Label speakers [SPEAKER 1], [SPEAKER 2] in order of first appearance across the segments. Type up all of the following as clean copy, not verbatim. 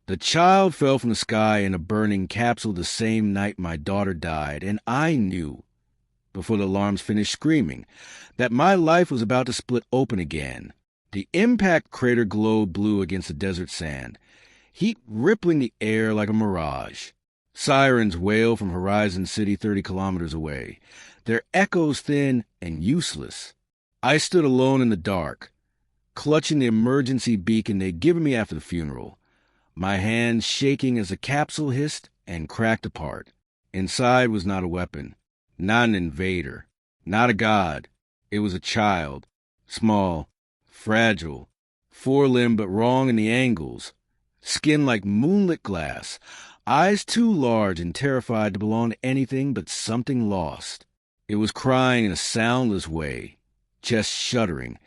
[SPEAKER 1] The child fell from the sky in a burning capsule the same night my daughter died, and I knew, before the alarms finished screaming, that my life was about to split open again. The impact crater glowed blue against the desert sand, heat rippling the air like a mirage. Sirens wail from Horizon City 30 kilometers away, their echoes thin and useless. I stood alone in the dark, clutching the emergency beacon they'd given me after the funeral, my hands shaking as the capsule hissed and cracked apart. Inside was not a weapon, not an invader, not a god. It was a child, small, fragile, four-limbed but wrong in the angles, skin like moonlit glass, eyes too large and terrified to belong to anything but something lost. It was crying in a soundless way, chest shuddering,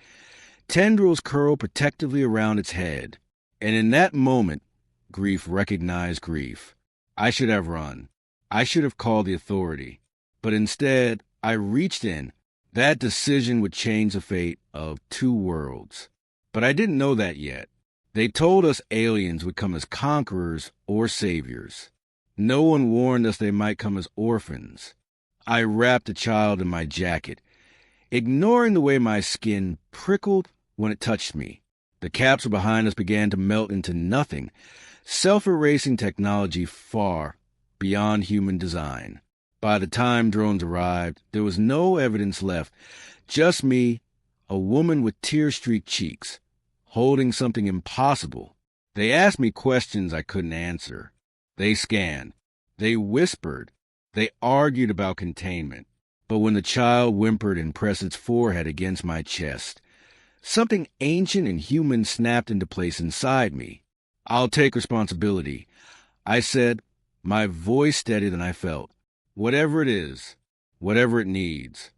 [SPEAKER 1] tendrils curled protectively around its head. And in that moment, grief recognized grief. I should have run. I should have called the authority. But instead, I reached in. That decision would change the fate of two worlds. But I didn't know that yet. They told us aliens would come as conquerors or saviors. No one warned us they might come as orphans. I wrapped the child in my jacket, ignoring the way my skin prickled when it touched me. The capsule behind us began to melt into nothing, self-erasing technology far beyond human design. By the time drones arrived, there was no evidence left, just me, a woman with tear-streaked cheeks, holding something impossible. They asked me questions I couldn't answer. They scanned. They whispered. They argued about containment. But when the child whimpered and pressed its forehead against my chest, something ancient and human snapped into place inside me. "I'll take responsibility," I said, my voice steadier than I felt. "Whatever it is, whatever it needs."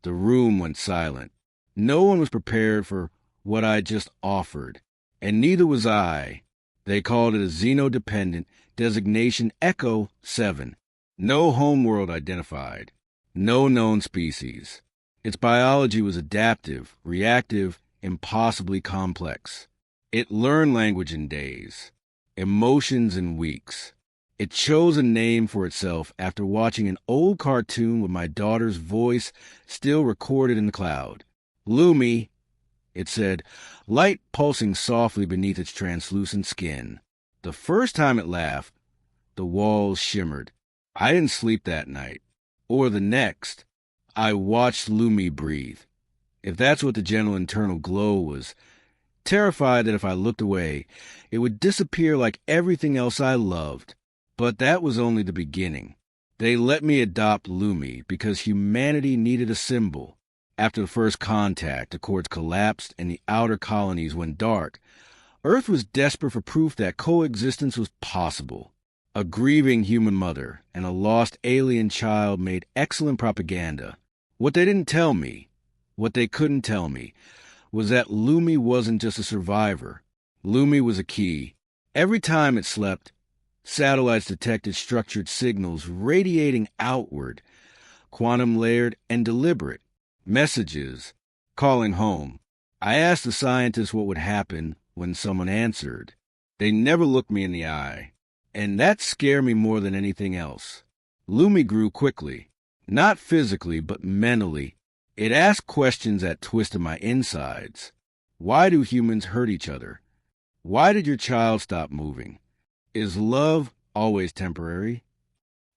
[SPEAKER 1] The room went silent. No one was prepared for what I just offered, and neither was I. They called it a xeno-dependent designation Echo 7. No homeworld identified. No known species. Its biology was adaptive, reactive, impossibly complex. It learned language in days, emotions in weeks. It chose a name for itself after watching an old cartoon with my daughter's voice still recorded in the cloud. "Lumi," it said, light pulsing softly beneath its translucent skin. The first time it laughed, the walls shimmered. I didn't sleep that night, or the next. I watched Lumi breathe, if that's what the gentle internal glow was, terrified that if I looked away, it would disappear like everything else I loved. But that was only the beginning. They let me adopt Lumi because humanity needed a symbol. After the first contact, the cords collapsed and the outer colonies went dark. Earth was desperate for proof that coexistence was possible. A grieving human mother and a lost alien child made excellent propaganda. What they didn't tell me, what they couldn't tell me, was that Lumi wasn't just a survivor. Lumi was a key. Every time it slept, satellites detected structured signals radiating outward, quantum-layered and deliberate, messages calling home. I asked the scientists what would happen when someone answered. They never looked me in the eye, and that scared me more than anything else. Lumi grew quickly, not physically but mentally. It asked questions that twisted my insides. Why do humans hurt each other? Why did your child stop moving? Is love always temporary?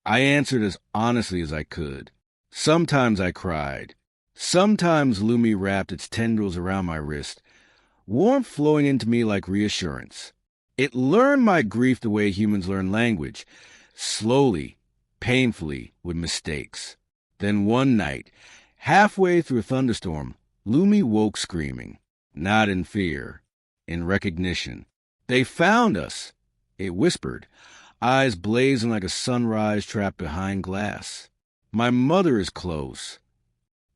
[SPEAKER 1] I answered as honestly as I could. Sometimes I cried. Sometimes Lumi wrapped its tendrils around my wrist, warmth flowing into me like reassurance. It learned my grief the way humans learn language, slowly, painfully, with mistakes. Then one night, halfway through a thunderstorm, Lumi woke screaming, not in fear, in recognition. "They found us," it whispered, eyes blazing like a sunrise trapped behind glass. "My mother is close."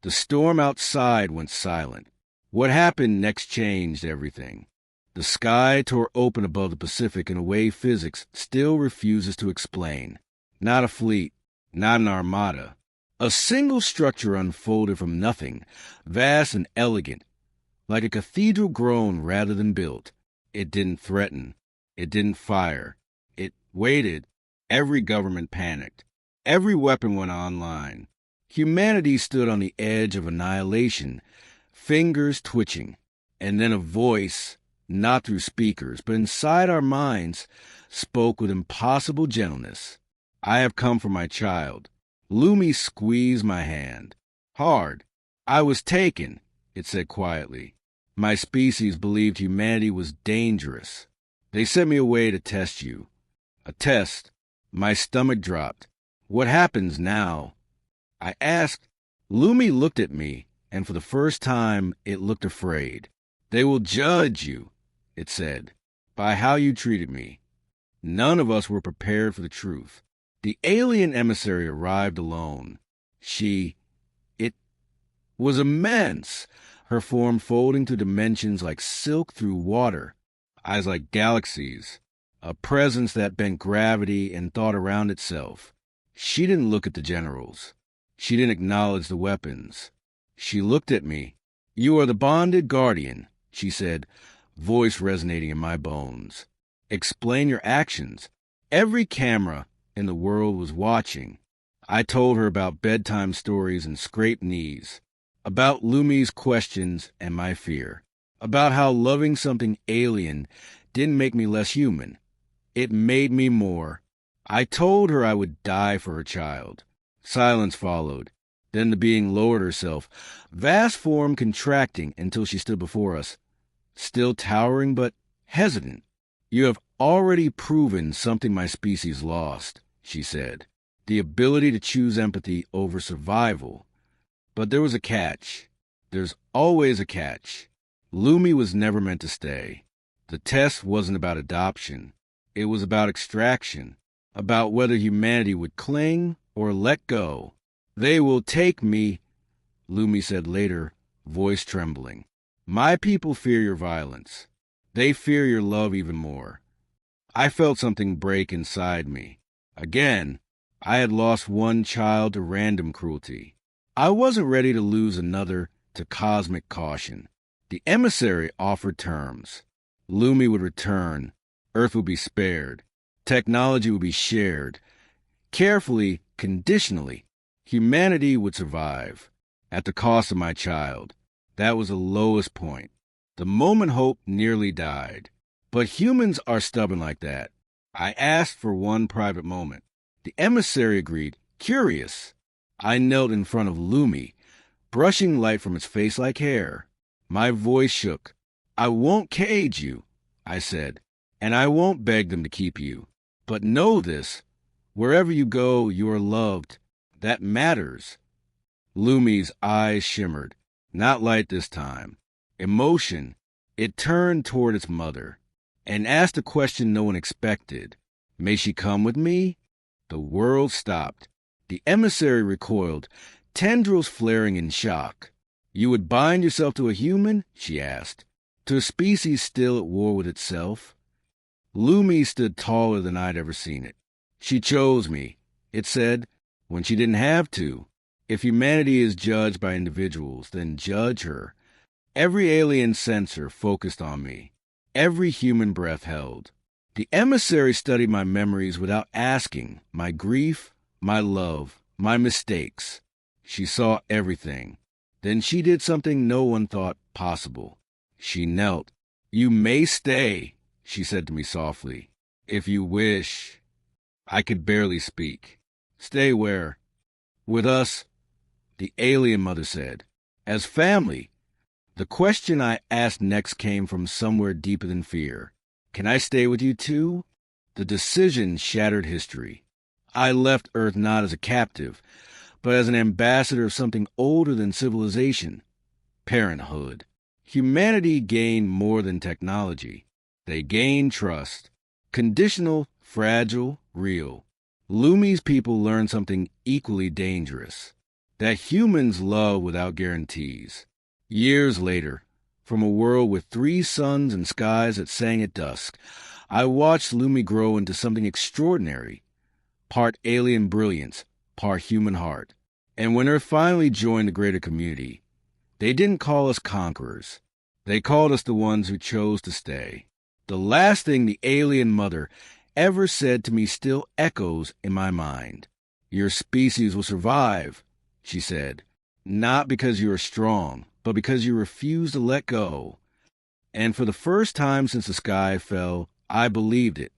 [SPEAKER 1] The storm outside went silent. What happened next changed everything. The sky tore open above the Pacific in a way physics still refuses to explain. Not a fleet, not an armada. A single structure unfolded from nothing, vast and elegant, like a cathedral grown rather than built. It didn't threaten. It didn't fire. It waited. Every government panicked. Every weapon went online. Humanity stood on the edge of annihilation, fingers twitching. And then a voice, not through speakers, but inside our minds, spoke with impossible gentleness. I have come for my child. Lumi squeezed my hand. Hard. I was taken, it said quietly. My species believed humanity was dangerous. They sent me away to test you. A test. My stomach dropped. What happens now? I asked. Lumi looked at me, and for the first time it looked afraid. They will judge you, it said, by how you treated me. None of us were prepared for the truth. The alien emissary arrived alone. It was immense, her form folding to dimensions like silk through water, eyes like galaxies, a presence that bent gravity and thought around itself. She didn't look at the generals. She didn't acknowledge the weapons. She looked at me. You are the bonded guardian, she said, voice resonating in my bones. Explain your actions. Every camera in the world was watching. I told her about bedtime stories and scraped knees, about Lumi's questions and my fear, about how loving something alien didn't make me less human. It made me more. I told her I would die for her child. Silence followed. Then the being lowered herself, vast form contracting until she stood before us, still towering but hesitant. You have already proven something my species lost, she said, the ability to choose empathy over survival. But there was a catch. There's always a catch. Lumi was never meant to stay. The test wasn't about adoption. It was about extraction, about whether humanity would cling or let go. They will take me, Lumi said later, voice trembling. My people fear your violence. They fear your love even more. I felt something break inside me. Again, I had lost one child to random cruelty. I wasn't ready to lose another to cosmic caution. The emissary offered terms. Lumi would return. Earth would be spared. Technology would be shared. Carefully, conditionally, humanity would survive. At the cost of my child. That was the lowest point. The moment hope nearly died. But humans are stubborn like that. I asked for one private moment. The emissary agreed, curious. I knelt in front of Lumi, brushing light from its face like hair. My voice shook. I won't cage you, I said, and I won't beg them to keep you. But know this, wherever you go, you are loved. That matters. Lumi's eyes shimmered. Not light this time. Emotion. It turned toward its mother and asked a question no one expected. May she come with me? The world stopped. The emissary recoiled, tendrils flaring in shock. You would bind yourself to a human? She asked. To a species still at war with itself? Lumi stood taller than I'd ever seen it. She chose me, it said, when she didn't have to. If humanity is judged by individuals, then judge her. Every alien sensor focused on me. Every human breath held. The emissary studied my memories without asking, my grief, my love, my mistakes. She saw everything. Then she did something no one thought possible. She knelt. You may stay, she said to me softly. If you wish. I could barely speak. Stay where? With us, the alien mother said. As family. The question I asked next came from somewhere deeper than fear. Can I stay with you too? The decision shattered history. I left Earth not as a captive, but as an ambassador of something older than civilization. Parenthood. Humanity gained more than technology. They gained trust. Conditional, fragile, real. Lumi's people learned something equally dangerous. That humans love without guarantees. Years later, from a world with 3 suns and skies that sang at dusk, I watched Lumi grow into something extraordinary. Part alien brilliance, part human heart. And when Earth finally joined the greater community, they didn't call us conquerors. They called us the ones who chose to stay. The last thing the alien mother ever said to me still echoes in my mind. Your species will survive, she said, not because you are strong, but because you refuse to let go. And for the first time since the sky fell, I believed it.